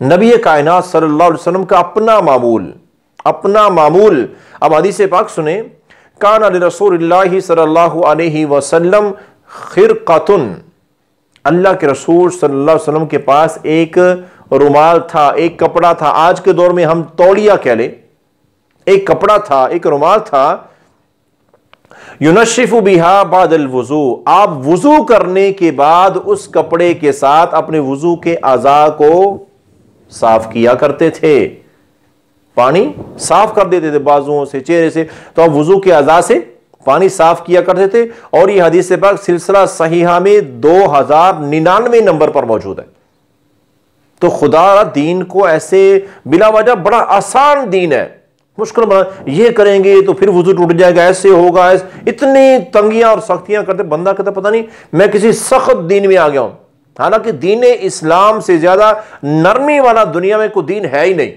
نبی کائنات صلی اللہ علیہ وسلم کا اپنا معمول. اب حدیث پاک سنیں. کان لرسول اللہ صلی اللہ علیہ وسلم خرقۃ، اللہ کے رسول صلی اللہ علیہ وسلم کے پاس ایک رومال تھا، ایک کپڑا تھا. آج کے دور میں ہم تولیہ کہہ لیں. ایک کپڑا تھا، ایک رومال تھا. ینشف بہا بعد الوضوء، آپ وضو کرنے کے بعد اس کپڑے کے ساتھ اپنے وضو کے اعضاء کو صاف کیا کرتے تھے. پانی صاف کر دیتے تھے بازوؤں سے، چہرے سے. تو آپ وضو کے اعضاء سے پانی صاف کیا کرتے تھے. اور یہ حدیث پاک سلسلہ صحیحہ میں 2099 نمبر پر موجود ہے. تو خدا دین کو ایسے بلا وجہ بڑا آسان دین ہے، مشکل بنا. یہ کریں گے تو پھر وضو ٹوٹ جائے گا، ایسے ہوگا، اتنی تنگیاں اور سختیاں کرتے. بندہ کہتا پتہ نہیں میں کسی سخت دین میں آ گیا ہوں. حالانکہ دین اسلام سے زیادہ نرمی والا دنیا میں کوئی دین ہے ہی نہیں.